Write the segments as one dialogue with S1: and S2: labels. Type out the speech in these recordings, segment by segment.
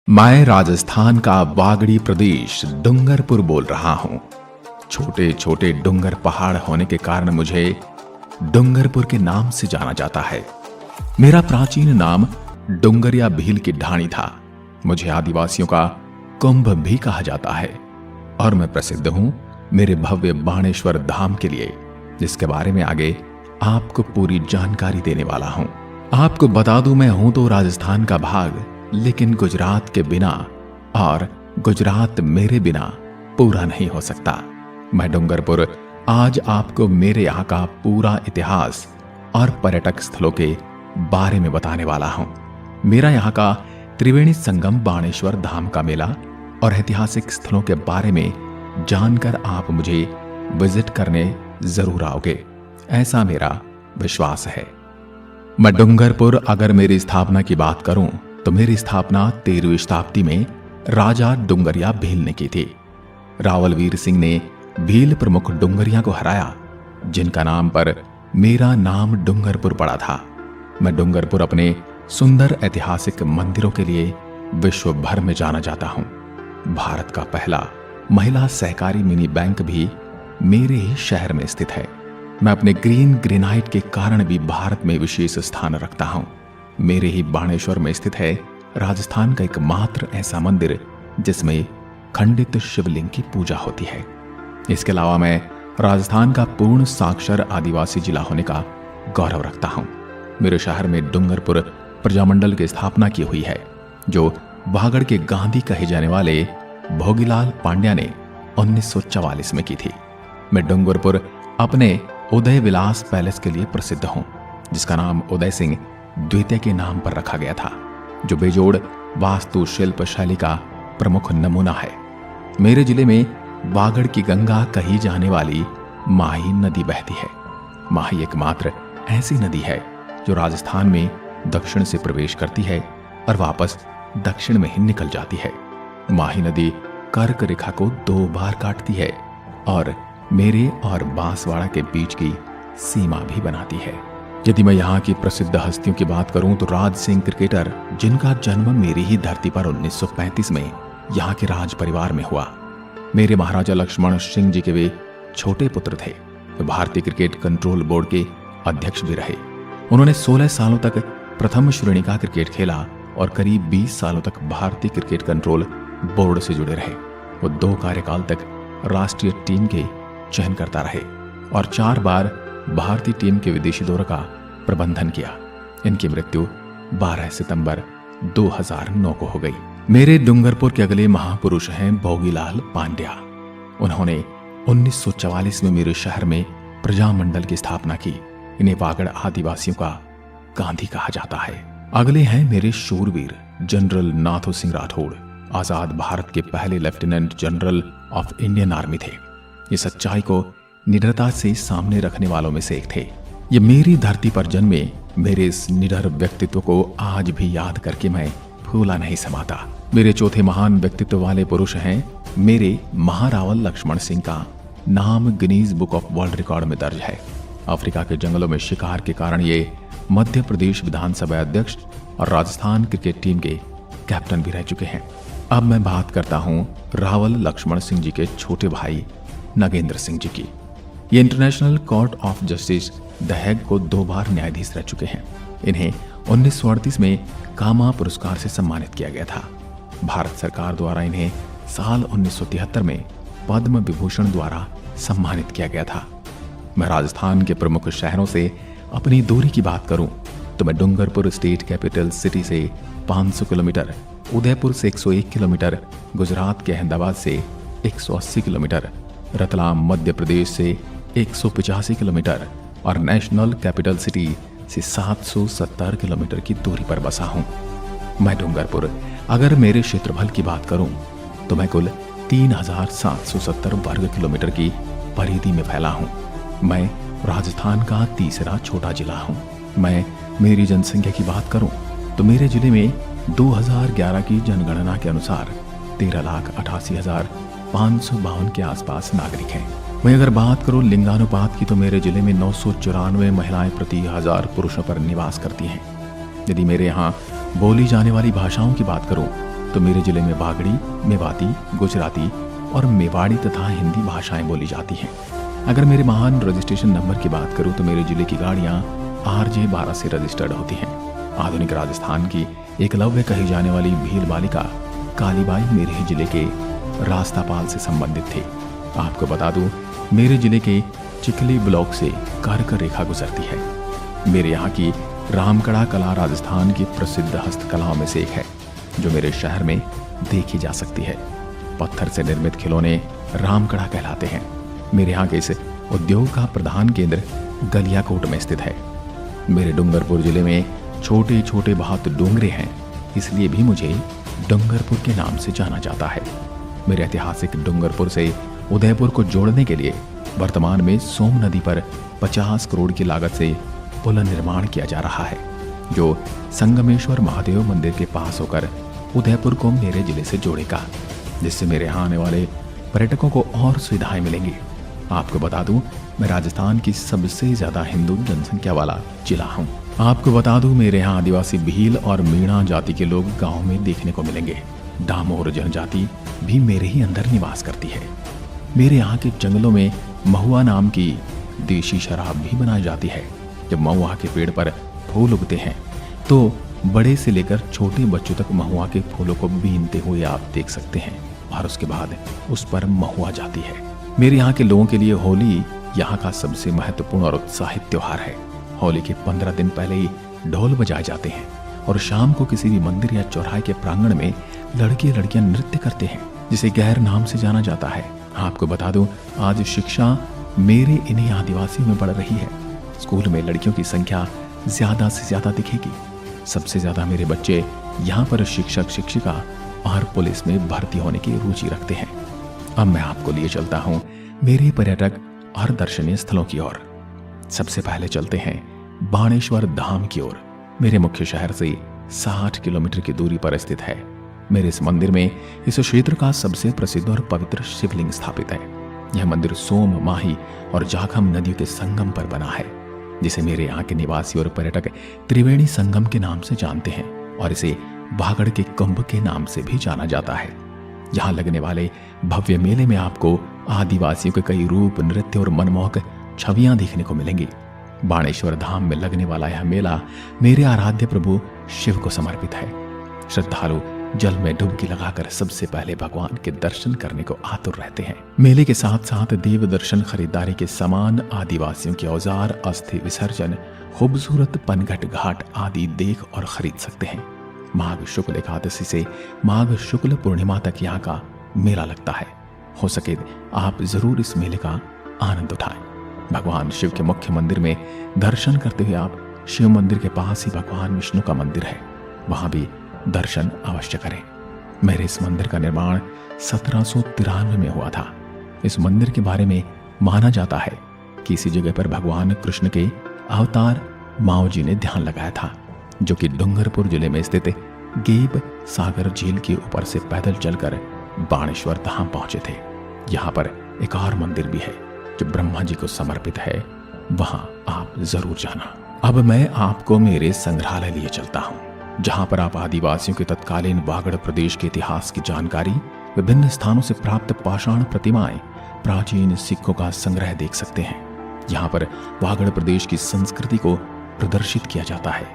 S1: मैं राजस्थान का बागड़ी प्रदेश डूंगरपुर बोल रहा हूँ। छोटे छोटे डूंगर पहाड़ होने के कारण मुझे डूंगरपुर के नाम से जाना जाता है। मेरा प्राचीन नाम डूंगरिया भील की ढाणी था। मुझे आदिवासियों का कुंभ भी कहा जाता है और मैं प्रसिद्ध हूँ मेरे भव्य बाणेश्वर धाम के लिए, जिसके बारे में आगे आपको पूरी जानकारी देने वाला हूँ। आपको बता दूं, मैं हूं तो राजस्थान का भाग, लेकिन गुजरात के बिना और गुजरात मेरे बिना पूरा नहीं हो सकता। मैं डूंगरपुर आज आपको मेरे यहाँ का पूरा इतिहास और पर्यटक स्थलों के बारे में बताने वाला हूँ। मेरा यहाँ का त्रिवेणी संगम बाणेश्वर धाम का मेला और ऐतिहासिक स्थलों के बारे में जानकर आप मुझे विजिट करने जरूर आओगे, ऐसा मेरा विश्वास है। मैं डूंगरपुर अगर मेरी स्थापना की बात करूं तो मेरी स्थापना 13वीं शताब्दी में राजा डूंगरिया भील ने की थी। रावलवीर सिंह ने भील प्रमुख डूंगरिया को हराया, जिनका नाम पर मेरा नाम डूंगरपुर पड़ा था। मैं डूंगरपुर अपने सुंदर ऐतिहासिक मंदिरों के लिए विश्व भर में जाना जाता हूं। भारत का पहला महिला सहकारी मिनी बैंक भी मेरे ही शहर में स्थित है। मैं अपने ग्रीन ग्रेनाइट के कारण भी भारत में विशेष स्थान रखता हूं। मेरे ही बाणेश्वर में स्थित है राजस्थान का एकमात्र ऐसा मंदिर जिसमें खंडित शिवलिंग की पूजा होती है। इसके अलावा मैं राजस्थान का पूर्ण साक्षर आदिवासी जिला होने का गौरव रखता हूं। मेरे शहर में डूंगरपुर प्रजामंडल की स्थापना की हुई है, जो वागड़ के गांधी कहे जाने वाले भोगीलाल पांड्या ने 1944 में की थी। मैं डूंगरपुर अपने उदय विलास पैलेस के लिए प्रसिद्ध हूं, जिसका नाम उदय सिंह द्वितीय के नाम पर रखा गया था, जो बेजोड़ वास्तुशिल्प शैली का प्रमुख नमूना है। मेरे जिले में वागड़ की गंगा कही जाने वाली माही नदी बहती है। माही एकमात्र ऐसी नदी है जो राजस्थान में दक्षिण से प्रवेश करती है और वापस दक्षिण में ही निकल जाती है। माही नदी कर्क रेखा को 2 बार काटती है और मेरे और बांसवाड़ा के बीच की सीमा भी बनाती है। यदि मैं यहाँ की प्रसिद्ध हस्तियों की बात करूं तो राज सिंह क्रिकेटर, जिनका जन्म मेरी ही धरती पर 1935 में यहाँ के राज परिवार में हुआ। मेरे महाराजा लक्ष्मण सिंह जी के वे छोटे पुत्र थे। वे भारतीय क्रिकेट कंट्रोल बोर्ड के अध्यक्ष भी रहे। उन्होंने 16 सालों तक प्रथम श्रेणी का क्रिकेट खेला और करीब 20 सालों तक भारतीय क्रिकेट कंट्रोल बोर्ड से जुड़े रहे। वो 2 कार्यकाल तक राष्ट्रीय टीम के चयन करता रहे और 4 बार भारतीय टीम के विदेशी दौरे का प्रबंधन किया। इनकी मृत्यु 12 सितंबर 2009 को हो गई। मेरे डूंगरपुर के अगले महापुरुष हैं भोगीलाल पांड्या। उन्होंने 1944 में मेरे शहर में प्रजामंडल की स्थापना की। इन्हें वागड़ आदिवासियों का गांधी कहा जाता है। अगले हैं मेरे शूरवीर जनरल नाथू सिंह राठौड़। आजाद भारत के पहले lieutenant general of Indian army थे। ये सच्चाई को निडरता से सामने रखने वालों में से एक थे। ये मेरी धरती पर जन्मे मेरे इस निडर व्यक्तित्व को आज भी याद करके मैं भूला नहीं समाता। मेरे चौथे महान व्यक्तित्व वाले पुरुष हैं मेरे महारावल लक्ष्मण सिंह का नाम Guinness book of world record में दर्ज है। अफ्रीका के जंगलों में शिकार के कारण ये मध्य प्रदेश विधानसभा अध्यक्ष और राजस्थान क्रिकेट टीम के कैप्टन भी रह चुके हैं। अब मैं बात करता हूँ रावल लक्ष्मण सिंह जी के छोटे भाई नगेंद्र सिंह जी की। ये international court of justice the Hague को 2 बार न्यायाधीश रह चुके हैं। इन्हें 1938 में कामा पुरस्कार से सम्मानित किया गया था। भारत सरकार द्वारा इन्हें साल 1973 में पद्म विभूषण द्वारा सम्मानित किया गया था। मैं राजस्थान के प्रमुख शहरों से अपनी दूरी की बात करूं तो मैं डूंगरपुर स्टेट कैपिटल सिटी से 500 किलोमीटर, उदयपुर से 101 किलोमीटर, गुजरात के अहमदाबाद से 180 किलोमीटर, रतलाम मध्य प्रदेश से 185 किलोमीटर और नेशनल कैपिटल सिटी से 770 किलोमीटर की दूरी पर बसा हूं। मैं डूंगरपुर अगर मेरे क्षेत्रफल की बात करूं तो मैं कुल 3770 वर्ग किलोमीटर की परिधि में फैला हूं। मैं राजस्थान का तीसरा छोटा जिला हूं। मैं मेरी जनसंख्या की बात करूं तो मेरे जिले में 2011 की जनगणना के अनुसार 13,88,552 के आसपास नागरिक हैं। मैं अगर बात करूं लिंगानुपात की तो मेरे जिले में 994 महिलाएं प्रति 1000 पुरुषों पर निवास करती हैं। यदि मेरे यहाँ बोली जाने वाली भाषाओं की बात करूं तो मेरे जिले में बागड़ी, मेवाती, गुजराती और मेवाड़ी तथा हिंदी भाषाएं बोली जाती हैं। अगर मेरे महान रजिस्ट्रेशन नंबर की बात करूं तो मेरे जिले की गाड़ियां RJ12 से रजिस्टर्ड होती हैं। आधुनिक राजस्थान की एकलव्य कही जाने वाली भील बालिका कालीबाई मेरे ही जिले के रास्तापाल से संबंधित थे। आपको बता दूं, मेरे जिले के चिखली ब्लॉक से कर्क रेखा गुजरती है। मेरे यहाँ की रामकड़ा कला राजस्थान की प्रसिद्ध हस्तकलाओं में से एक है, जो मेरे शहर में देखी जा सकती है। पत्थर से निर्मित खिलौने रामकड़ा कहलाते हैं। मेरे यहाँ के इस उद्योग का प्रधान केंद्र गलियाकोट में स्थित है। मेरे डूंगरपुर जिले में छोटे छोटे बहुत डोंगरे हैं, इसलिए भी मुझे डूंगरपुर के नाम से जाना जाता है। मेरे ऐतिहासिक डूंगरपुर से उदयपुर को जोड़ने के लिए वर्तमान में सोम नदी पर 50 करोड़ की लागत से पुल निर्माण किया जा रहा है, जो संगमेश्वर महादेव मंदिर के पास होकर उदयपुर को मेरे जिले से जोड़ेगा, जिससे मेरे यहाँ आने वाले पर्यटकों को और सुविधाएं मिलेंगी। आपको बता दूं, मैं राजस्थान की सबसे ज्यादा हिंदू जनसंख्या वाला जिला हूँ। आपको बता दूं, मेरे यहाँ आदिवासी भील और मीणा जाति के लोग गांव में देखने को मिलेंगे। डामोर जनजाति भी मेरे ही अंदर निवास करती है। मेरे यहाँ के जंगलों में महुआ नाम की देशी शराब भी बनाई जाती है। जब महुआ के पेड़ पर फूल उगते हैं तो बड़े से लेकर छोटे बच्चों तक महुआ के फूलों को बीनते हुए आप देख सकते हैं, और उसके बाद उस पर महुआ जाती है। मेरे यहाँ के लोगों के लिए होली यहाँ का सबसे महत्वपूर्ण और उत्साहित त्योहार है। होली के 15 दिन पहले ही ढोल बजाए जाते हैं और शाम को किसी भी मंदिर या चौराहे के प्रांगण में लड़के लड़कियां नृत्य करते हैं, जिसे गैर नाम से जाना जाता है। आपको बता दूं, आज शिक्षा मेरे इन्हीं आदिवासियों में बढ़ रही है। स्कूल में लड़कियों की संख्या ज्यादा से ज्यादा दिखेगी। सबसे ज्यादा मेरे बच्चे यहाँ पर शिक्षक, शिक्षिका और पुलिस में भर्ती होने की रुचि रखते हैं। अब मैं आपको लिए चलता हूँ मेरे पर्यटक और दर्शनीय स्थलों की ओर। सबसे पहले चलते हैं बाणेश्वर धाम की ओर। मेरे मुख्य शहर से 60 किलोमीटर की दूरी पर स्थित है। मेरे इस मंदिर में इस क्षेत्र का सबसे प्रसिद्ध और पवित्र शिवलिंग स्थापित है। यह मंदिर सोम, माही और जाखम नदियों के संगम पर बना है, जिसे मेरे यहाँ के निवासी और पर्यटक त्रिवेणी संगम के नाम से जानते हैं, और इसे भागड़ के कुंभ के नाम से भी जाना जाता है। यहाँ लगने वाले भव्य मेले में आपको आदिवासियों के कई रूप, नृत्य और मनमोहक छवियां देखने को मिलेंगी। बाणेश्वर धाम में लगने वाला यह मेला मेरे आराध्य प्रभु शिव को समर्पित है। श्रद्धालु जल में डुबकी लगाकर सबसे पहले भगवान के दर्शन करने को आतुर रहते हैं। मेले के साथ साथ देव दर्शन, खरीदारी के सामान, आदिवासियों के औजार, अस्थि विसर्जन, खूबसूरत पनघट घाट आदि देख और खरीद सकते हैं। माघ शुक्ल एकादशी से माघ शुक्ल पूर्णिमा तक यहाँ का मेला लगता है। हो सके आप जरूर इस मेले का आनंद उठाएं। भगवान शिव के मुख्य मंदिर में दर्शन करते हुए आप शिव मंदिर के पास ही भगवान विष्णु का मंदिर है, वहां भी दर्शन अवश्य करें। मेरे इस मंदिर का निर्माण 1793 में हुआ था। इस मंदिर के बारे में माना जाता है कि इसी जगह पर भगवान कृष्ण के अवतार माओ जी ने ध्यान लगाया था, जो कि डूंगरपुर जिले में स्थित गेब सागर झील के ऊपर से पैदल चलकर बाणेश्वर धाम पहुंचे थे। यहाँ पर एक और मंदिर भी है जो ब्रह्मा जी को समर्पित है, वहां आप जरूर जाना। अब मैं आपको मेरे संग्रहालय लिए चलता हूँ, जहां पर आप आदिवासियों के तत्कालीन वागड़ प्रदेश के इतिहास की जानकारी, विभिन्न स्थानों से प्राप्त पाषाण प्रतिमाएं, प्राचीन सिक्कों का संग्रह देख सकते हैं। यहाँ पर वागड़ प्रदेश की संस्कृति को प्रदर्शित किया जाता है।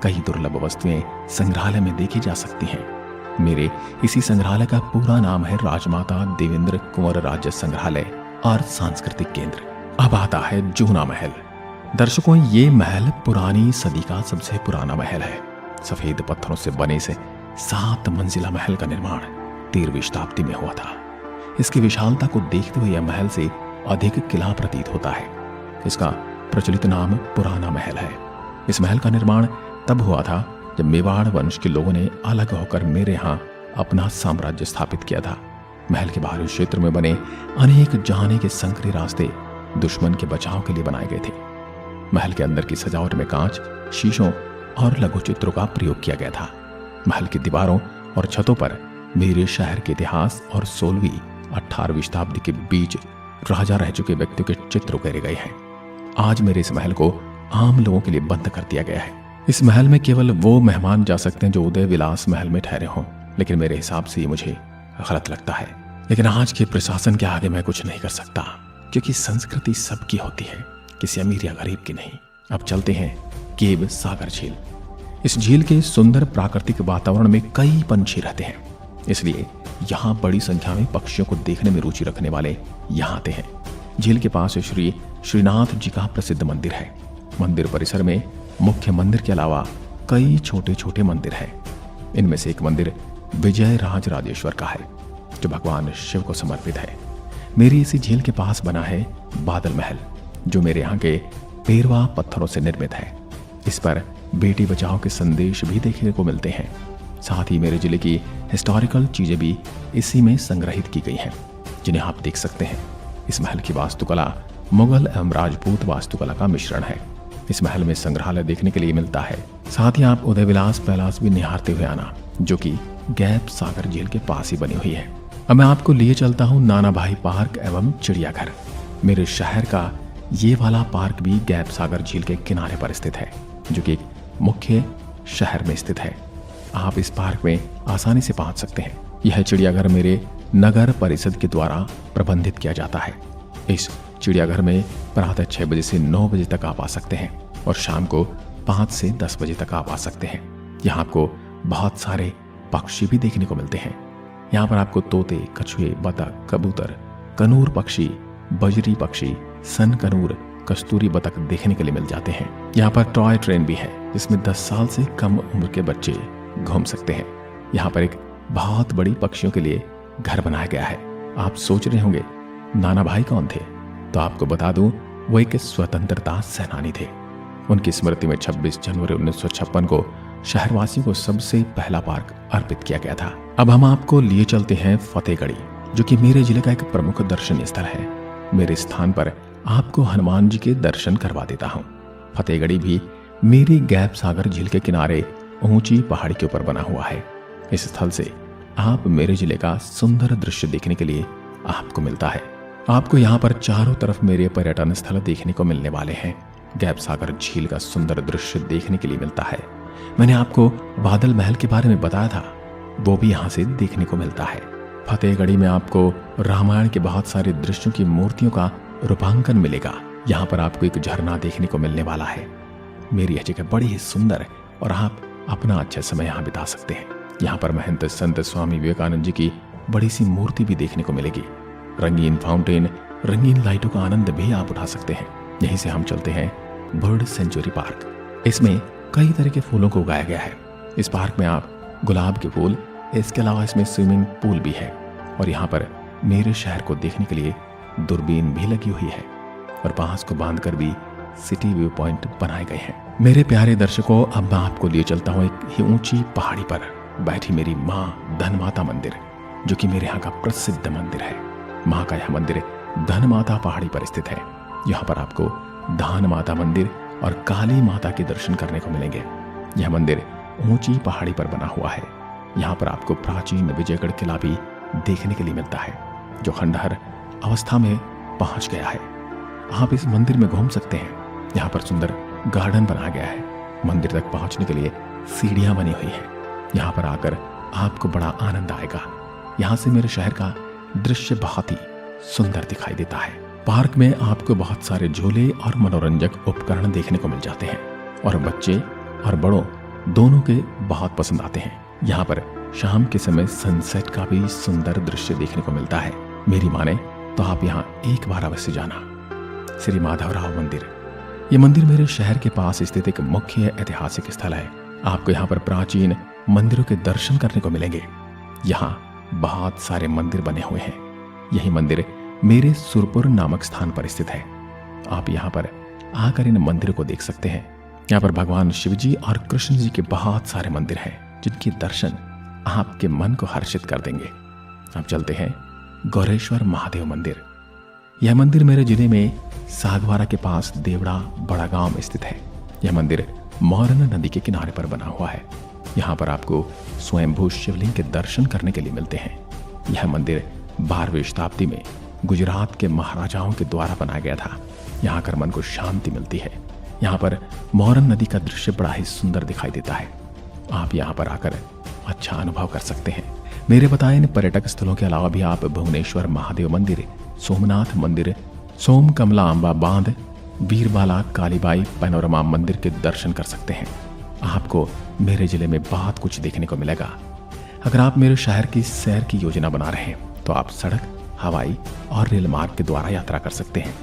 S1: कई दुर्लभ वस्तुएं संग्रहालय में देखी जा सकती हैं। मेरे इसी संग्रहालय का पूरा नाम है राजमाता देवेंद्र कुंवर राज्य संग्रहालय और सांस्कृतिक केंद्र। अब आता है जूना महल। दर्शकों, ये महल पुरानी सदी का सबसे पुराना महल है। सफेद पत्थरों से बने से 7 मंजिला महल का निर्माण 13वीं शताब्दी में हुआ था। इसकी विशालता को देखते हुए यह महल से अधिक किला प्रतीत होता है। इसका प्रचलित नाम पुराना महल है। इस महल का निर्माण तब हुआ था जब मेवाड़ वंश के लोगों ने अलग होकर मेरे यहाँ अपना साम्राज्य स्थापित किया था। महल के बाहरी क्षेत्र में बने अनेक जाने के संकरे रास्ते दुश्मन के बचाव के लिए बनाए गए थे। महल के अंदर की सजावट में कांच, शीशों और लघु चित्रों का प्रयोग किया गया था। महल की दीवारों और छतों पर मेरे शहर के इतिहास और 16वीं 18वीं शताब्दी के बीच राजा रह चुके व्यक्तियों के चित्र उकेरे गए हैं। आज मेरे इस महल को आम लोगों के लिए बंद कर दिया गया है। इस महल में केवल वो मेहमान जा सकते हैं जो उदय विलास महल में ठहरे हों। लेकिन मेरे हिसाब से ये मुझे गलत लगता है। लेकिन आज के प्रशासन के आगे मैं कुछ नहीं कर सकता, क्योंकि संस्कृति सबकी होती है, किसी अमीर या गरीब की नहीं। अब चलते हैं केव सागर झील। इस झील के सुंदर प्राकृतिक वातावरण में कई पंछी रहते हैं, इसलिए यहाँ बड़ी संख्या में पक्षियों को देखने में रुचि रखने वाले यहाँ आते हैं। झील के पास श्री श्रीनाथ जी का प्रसिद्ध मंदिर है। मंदिर परिसर में मुख्य मंदिर के अलावा कई छोटे छोटे मंदिर हैं। इनमें से एक मंदिर विजय राज राजेश्वर का है, जो भगवान शिव को समर्पित है। मेरी इसी झील के पास बना है बादल महल, जो मेरे यहाँ के पेरवा पत्थरों से निर्मित है। इस पर बेटी बचाओ के संदेश भी देखने को मिलते हैं। साथ ही मेरे जिले की हिस्टोरिकल चीजें भी इसी में संग्रहित की गई हैं, जिन्हें आप देख सकते हैं। इस महल की वास्तुकला मुगल एवं राजपूत वास्तुकला का मिश्रण है। इस महल में संग्रहालय देखने के लिए मिलता है। साथ ही आप उदय विलास पैलेस भी निहारते हुए आना, जो कि गैप सागर झील के पास ही बनी हुई है। अब मैं आपको लिए चलता हूँ नाना भाई पार्क एवं चिड़ियाघर। मेरे शहर का ये वाला पार्क भी गैप सागर झील के किनारे पर स्थित है, जो कि एक मुख्य शहर में स्थित है। आप इस पार्क में आसानी से पहुंच सकते हैं। यह चिड़ियाघर मेरे नगर परिषद के द्वारा प्रबंधित किया जाता है। इस चिड़ियाघर में प्रातः 6 बजे से 9 बजे तक आप आ सकते हैं और शाम को 5 से 10 बजे तक आप आ सकते हैं। यहाँ आपको बहुत सारे पक्षी भी देखने को मिलते हैं। यहाँ पर आपको तोते, कछुए, बतख, कबूतर, कनूर पक्षी, बजरी पक्षी, सन कनूर, कस्तूरी बतख देखने के लिए मिल जाते हैं। यहाँ पर टॉय ट्रेन भी है, जिसमें 10 साल से कम उम्र के बच्चे घूम सकते हैं। यहाँ पर एक बहुत बड़ी पक्षियों के लिए घर बनाया गया है। आप सोच रहे होंगे नाना भाई कौन थे, तो आपको बता दूं, वो एक स्वतंत्रता सेनानी थे। उनकी स्मृति में 26 जनवरी 1956 को शहरवासियों को सबसे पहला पार्क अर्पित किया गया था। अब हम आपको लिए चलते हैं फतेहगढ़ी, जो कि मेरे जिले का एक प्रमुख दर्शनीय स्थल है। मेरे स्थान पर आपको हनुमान जी के दर्शन करवा देता हूँ। फतेहगढ़ी भी मेरी गैप सागर झील के किनारे ऊंची पहाड़ी के ऊपर बना हुआ है। इस स्थल से आप मेरे जिले का सुंदर दृश्य देखने के लिए आपको मिलता है। आपको यहाँ पर चारों तरफ मेरे पर्यटन स्थल देखने को मिलने वाले हैं। गैप सागर झील का सुंदर दृश्य देखने के लिए मिलता है। मैंने आपको बादल महल के बारे में बताया था, वो भी यहाँ से देखने को मिलता है। फतेहगढ़ी में आपको रामायण के बहुत सारे दृश्यों की मूर्तियों का रूपांकन मिलेगा। यहाँ पर आपको एक झरना देखने को मिलने वाला है। मेरी यह जगह बड़ी ही सुंदर है और आप अपना अच्छा समय यहाँ बिता सकते हैं। यहाँ पर महंत संत स्वामी विवेकानंद जी की बड़ी सी मूर्ति भी देखने को मिलेगी। रंगीन फाउंटेन, रंगीन लाइटों का आनंद भी आप उठा सकते हैं। यहीं से हम चलते हैं बर्ड सेंचुरी पार्क। इसमें कई तरह के फूलों को उगाया गया है। इस पार्क में आप गुलाब के फूल, इसके अलावा इसमें स्विमिंग पूल भी है और यहाँ पर मेरे शहर को देखने के लिए दूरबीन भी लगी हुई है और बांस को बांधकर भी सिटी व्यू पॉइंट बनाए गए हैं। मेरे प्यारे दर्शकों, अब मैं आपको लिए चलता हूँ एक ही ऊंची पहाड़ी पर बैठी मेरी माँ धनमाता मंदिर, जो कि मेरे यहाँ का प्रसिद्ध मंदिर है। माँ का यह मंदिर धनमाता पहाड़ी पर स्थित है। यहाँ पर आपको धान माता मंदिर और काली माता के दर्शन करने को मिलेंगे। यह मंदिर ऊंची पहाड़ी पर बना हुआ है। यहाँ पर आपको प्राचीन विजयगढ़ किला भी देखने के लिए मिलता है, जो खंडहर अवस्था में पहुंच गया है। आप इस मंदिर में घूम सकते हैं। यहाँ पर सुंदर गार्डन बनाया गया है। मंदिर तक पहुंचने के लिए सीढ़ियां बनी हुई है। यहाँ पर आकर आपको बड़ा आनंद आएगा। यहाँ से मेरे शहर का दृश्य बहुत ही सुंदर दिखाई देता है। पार्क में आपको बहुत सारे झूले और मनोरंजक उपकरण देखने को मिल जाते हैं और बच्चे और बड़ों दोनों के बहुत पसंद आते हैं। यहाँ पर शाम के समय सनसेट का भी सुंदर दृश्य देखने को मिलता है। मेरी माने तो आप यहाँ एक बार अवश्य जाना। श्री माधवराव मंदिर, ये मंदिर मेरे शहर के पास स्थित एक मुख्य ऐतिहासिक स्थल है। आपको यहाँ पर प्राचीन मंदिरों के दर्शन करने को मिलेंगे। यहाँ बहुत सारे मंदिर बने हुए हैं। यही मंदिर मेरे सुरपुर नामक स्थान पर स्थित है। आप यहाँ पर आकर इन मंदिरों को देख सकते हैं। यहाँ पर भगवान शिव जी और कृष्ण जी के बहुत सारे मंदिर हैं, जिनके दर्शन आपके मन को हर्षित कर देंगे। अब चलते हैं गौरेश्वर महादेव मंदिर। यह मंदिर मेरे जिले में सागवारा के पास देवड़ा बड़ा गांव में स्थित है। यह मंदिर मोरन नदी के किनारे पर बना हुआ है। यहाँ पर आपको स्वयंभू शिवलिंग के दर्शन करने के लिए मिलते हैं। यह मंदिर 12वीं शताब्दी में गुजरात के महाराजाओं के द्वारा बनाया गया था। यहाँ आकर मन को शांति मिलती है। यहाँ पर मोरन नदी का दृश्य बड़ा ही सुंदर दिखाई देता है। आप यहाँ पर आकर अच्छा अनुभव कर सकते हैं। मेरे बताए इन पर्यटक स्थलों के अलावा भी आप भुवनेश्वर महादेव मंदिर, सोमनाथ मंदिर, सोम कमला अंबा बांध, बीरबाला कालीबाई पैनोरमा मंदिर के दर्शन कर सकते हैं। आपको मेरे जिले में बहुत कुछ देखने को मिलेगा। अगर आप मेरे शहर की सैर की योजना बना रहे हैं तो आप सड़क, हवाई और रेल मार्ग के द्वारा यात्रा कर सकते हैं।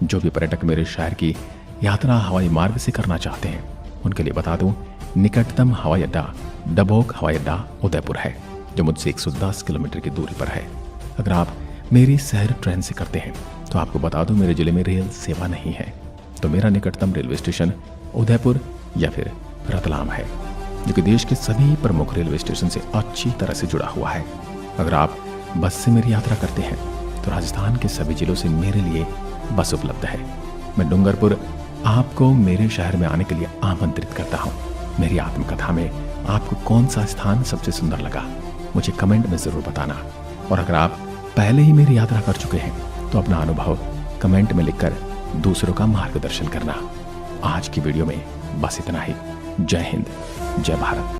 S1: जो भी पर्यटक मेरे शहर की यात्रा हवाई मार्ग से करना चाहते हैं उनके लिए बता दूं, निकटतम हवाई अड्डा डबोक हवाई अड्डा उदयपुर है, जो मुझसे 110 किलोमीटर की दूरी पर है। अगर आप मेरी सैर ट्रेन से करते हैं तो आपको बता दूं, मेरे जिले में रेल सेवा नहीं है, तो मेरा निकटतम रेलवे स्टेशन उदयपुर या फिर रतलाम है, जो कि देश के सभी प्रमुख रेलवे स्टेशन से अच्छी तरह से जुड़ा हुआ है। अगर आप बस से मेरी यात्रा करते हैं तो राजस्थान के सभी जिलों से मेरे लिए बस उपलब्ध है। मैं डूंगरपुर आपको मेरे शहर में आने के लिए आमंत्रित करता हूँ। मेरी आत्मकथा में आपको कौन सा स्थान सबसे सुंदर लगा, मुझे कमेंट में जरूर बताना। और अगर आप पहले ही मेरी यात्रा कर चुके हैं तो अपना अनुभव कमेंट में लिखकर दूसरों का मार्गदर्शन करना। आज की वीडियो में बस इतना ही। जय हिंद, जय भारत।